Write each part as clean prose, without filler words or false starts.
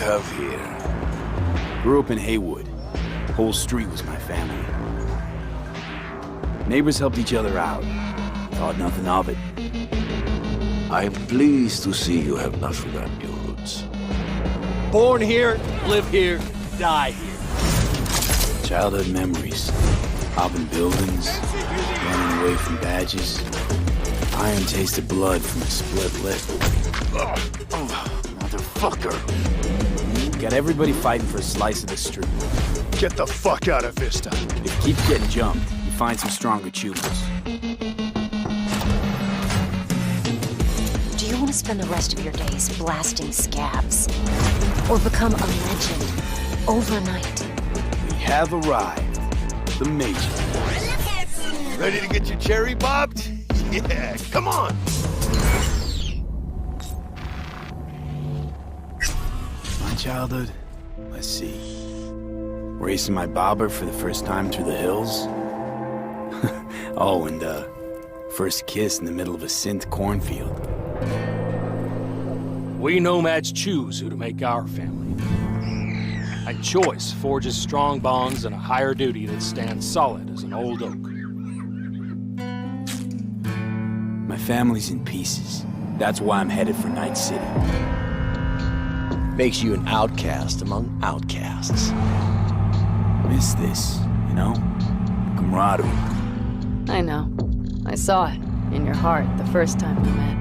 have here? Grew up in Haywood. Whole street was my family. Neighbors helped each other out. Thought nothing of it. I'm pleased to see you have not forgotten your roots. Born here, live here, die here. Childhood memories. Hopping buildings, running away from badges. Iron tasted blood from a split lip. Motherfucker. Got everybody fighting for a slice of the street. Get the fuck out of Vista. If you keep getting jumped, you find some stronger tubers. Do you want to spend the rest of your days blasting scabs? Or become a legend overnight? We have arrived. The Major. Ready to get your cherry bobbed? Yeah, come on! My childhood? Let's see. Racing my bobber for the first time through the hills? Oh, and first kiss in the middle of a synth cornfield. We nomads choose who to make our family. And choice forges strong bonds and a higher duty that stands solid as an old oak. My family's in pieces. That's why I'm headed for Night City. Makes you an outcast among outcasts. Miss this, you know? Camaraderie. I know. I saw it in your heart the first time we met.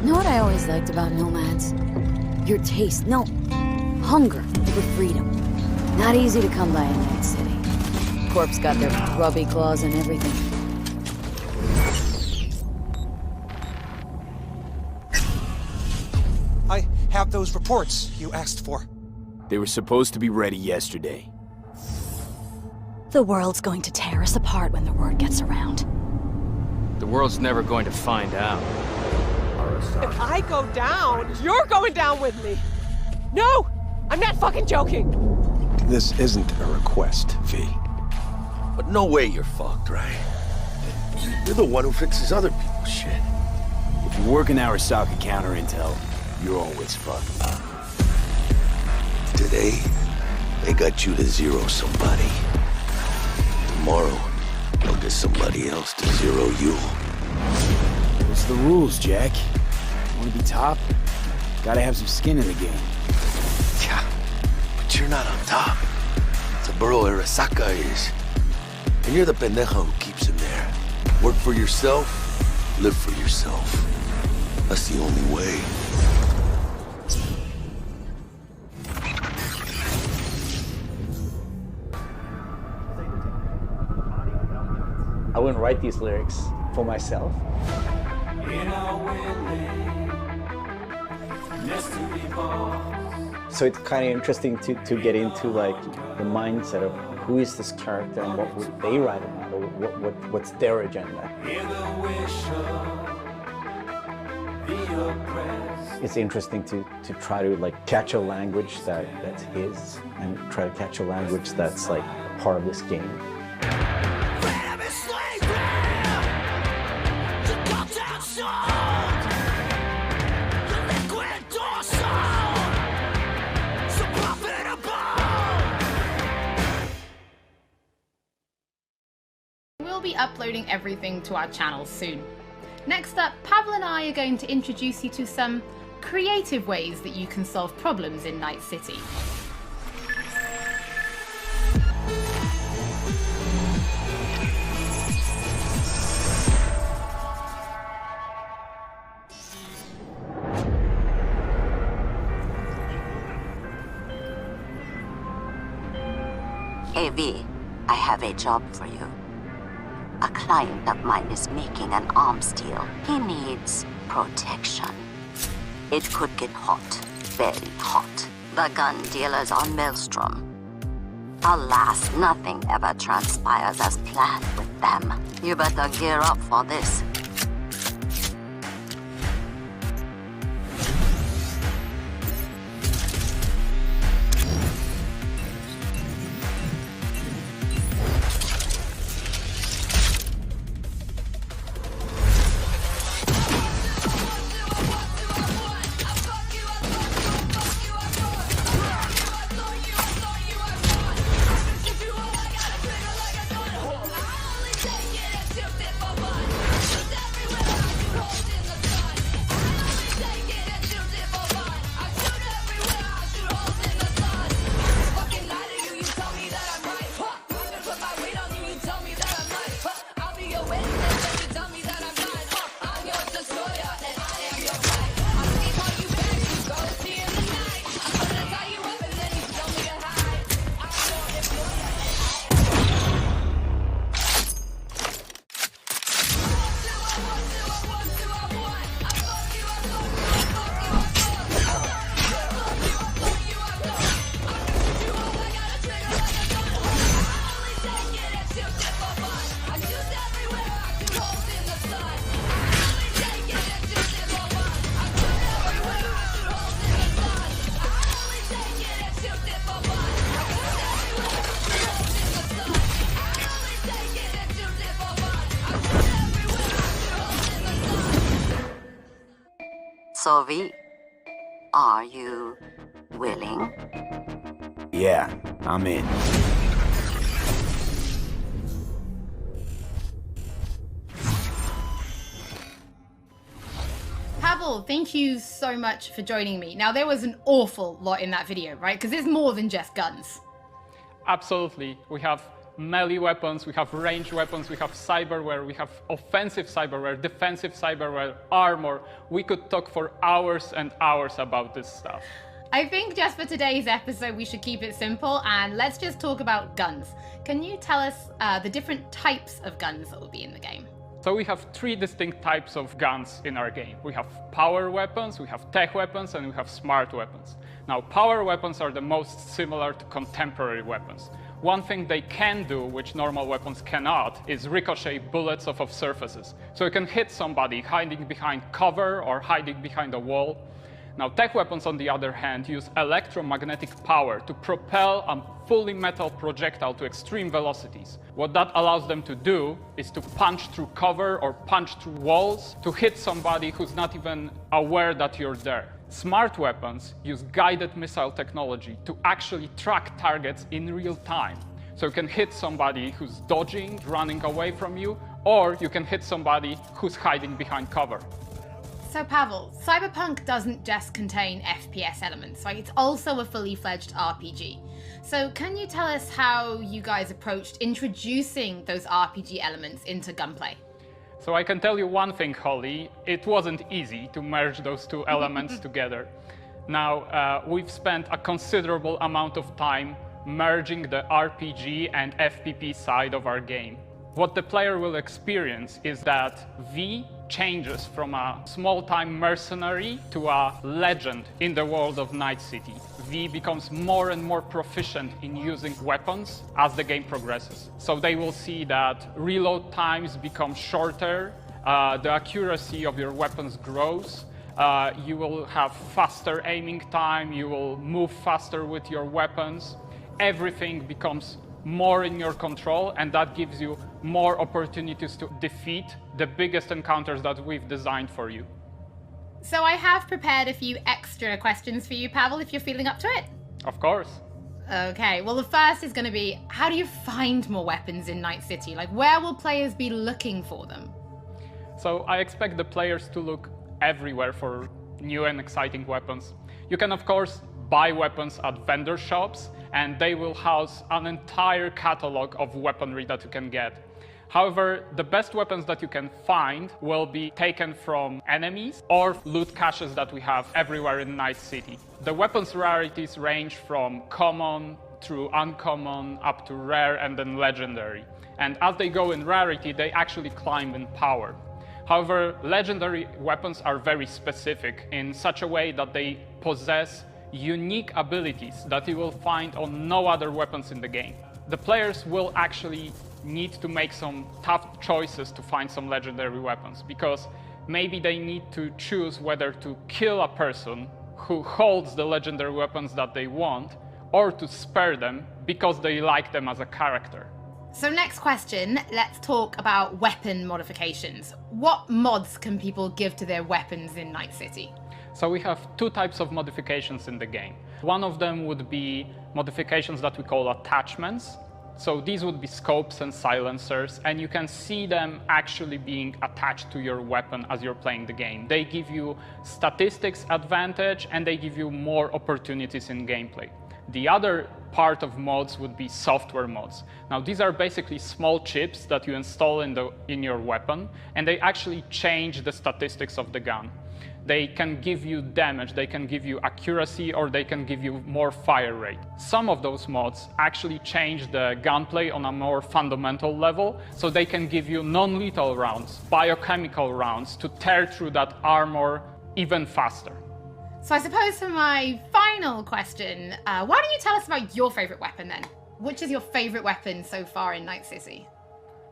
Know what I always liked about nomads? Your taste, no, hunger for freedom. Not easy to come by in Night City. Corps got their grubby claws and everything. I have those reports you asked for. They were supposed to be ready yesterday. The world's going to tear us apart when the word gets around. The world's never going to find out. If I go down, you're going down with me. No! I'm not fucking joking! This isn't a request, V. But no way you're fucked, right? You're the one who fixes other people's shit. If you work in Arasaka counter intel, you're always fucked. Today, they got you to zero somebody. Tomorrow, they'll get somebody else to zero you. What's the rules, Jack? Want to be top? Gotta have some skin in the game. Yeah, but you're not on top. It's a borough Arasaka is. And you're the pendejo who keeps him there. Work for yourself, live for yourself. That's the only way. I wouldn't write these lyrics for myself. So it's kind of interesting to get into like the mindset of who is this character and what would they write about, or what's their agenda. It's interesting to try to like catch a language that's his and try to catch a language that's like part of this game. We'll be uploading everything to our channel soon. Next up, Pavel and I are going to introduce you to some creative ways that you can solve problems in Night City. Hey V, I have a job for you. A client of mine is making an arms deal. He needs protection. It could get hot, very hot. The gun dealers on Maelstrom. Alas, nothing ever transpires as planned with them. You better gear up for this. So, V, are you willing? Yeah, I'm in. Pavel, thank you so much for joining me. Now, there was an awful lot in that video, right? Because it's more than just guns. Absolutely. We have melee weapons, we have ranged weapons, we have cyberware, we have offensive cyberware, defensive cyberware, armor. We could talk for hours and hours about this stuff. I think just for today's episode, we should keep it simple and let's just talk about guns. Can you tell us the different types of guns that will be in the game? So we have 3 distinct types of guns in our game. We have power weapons, we have tech weapons, and we have smart weapons. Now, power weapons are the most similar to contemporary weapons. One thing they can do, which normal weapons cannot, is ricochet bullets off of surfaces. So you can hit somebody hiding behind cover or hiding behind a wall. Now, tech weapons, on the other hand, use electromagnetic power to propel a fully metal projectile to extreme velocities. What that allows them to do is to punch through cover or punch through walls to hit somebody who's not even aware that you're there. Smart weapons use guided missile technology to actually track targets in real time. So you can hit somebody who's dodging, running away from you, or you can hit somebody who's hiding behind cover. So Pavel, Cyberpunk doesn't just contain FPS elements, right? It's also a fully fledged RPG. So can you tell us how you guys approached introducing those RPG elements into gunplay? So I can tell you one thing, Holly, it wasn't easy to merge those 2 elements together. Now, we've spent a considerable amount of time merging the RPG and FPP side of our game. What the player will experience is that V changes from a small-time mercenary to a legend in the world of Night City. V becomes more and more proficient in using weapons as the game progresses. So they will see that reload times become shorter, the accuracy of your weapons grows, you will have faster aiming time, you will move faster with your weapons. Everything becomes more in your control, and that gives you more opportunities to defeat the biggest encounters that we've designed for you. So I have prepared a few extra questions for you, Pavel, if you're feeling up to it. Of course. Okay, well the first is going to be, how do you find more weapons in Night City? Like, where will players be looking for them? So I expect the players to look everywhere for new and exciting weapons. You can, of course, buy weapons at vendor shops, and they will house an entire catalog of weaponry that you can get. However, the best weapons that you can find will be taken from enemies or loot caches that we have everywhere in Night City. The weapons rarities range from common through uncommon up to rare and then legendary. And as they go in rarity, they actually climb in power. However, legendary weapons are very specific in such a way that they possess unique abilities that you will find on no other weapons in the game. The players will actually need to make some tough choices to find some legendary weapons, because maybe they need to choose whether to kill a person who holds the legendary weapons that they want, or to spare them because they like them as a character. So next question, let's talk about weapon modifications. What mods can people give to their weapons in Night City? So we have 2 types of modifications in the game. One of them would be modifications that we call attachments. So these would be scopes and silencers, and you can see them actually being attached to your weapon as you're playing the game. They give you statistics advantage, and they give you more opportunities in gameplay. The other part of mods would be software mods. Now, these are basically small chips that you install in your weapon, and they actually change the statistics of the gun. They can give you damage, they can give you accuracy, or they can give you more fire rate. Some of those mods actually change the gunplay on a more fundamental level, so they can give you non-lethal rounds, biochemical rounds, to tear through that armor even faster. So I suppose for my final question, why don't you tell us about your favorite weapon then? Which is your favorite weapon so far in Night City?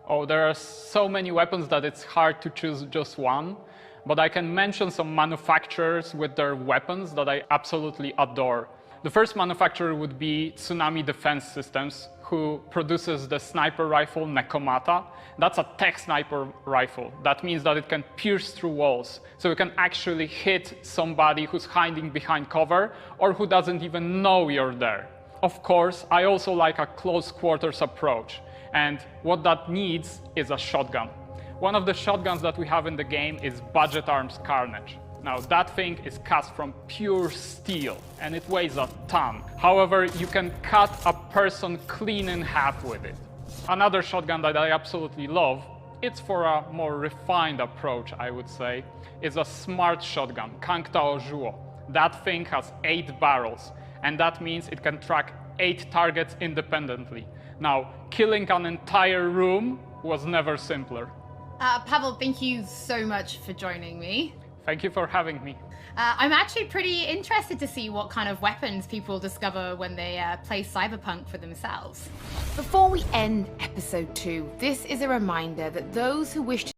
Oh, there are so many weapons that it's hard to choose just one. But I can mention some manufacturers with their weapons that I absolutely adore. The first manufacturer would be Tsunami Defense Systems, who produces the sniper rifle Nekomata. That's a tech sniper rifle. That means that it can pierce through walls. So you can actually hit somebody who's hiding behind cover or who doesn't even know you're there. Of course, I also like a close quarters approach. And what that needs is a shotgun. One of the shotguns that we have in the game is Budget Arms Carnage. Now, that thing is cast from pure steel, and it weighs a ton. However, you can cut a person clean in half with it. Another shotgun that I absolutely love, it's for a more refined approach, I would say, is a smart shotgun, Kangta Ojuo. That thing has 8 barrels, and that means it can track 8 targets independently. Now, killing an entire room was never simpler. Pavel, thank you so much for joining me. Thank you for having me. I'm actually pretty interested to see what kind of weapons people discover when they play Cyberpunk for themselves. Before we end episode 2, this is a reminder that those who wish to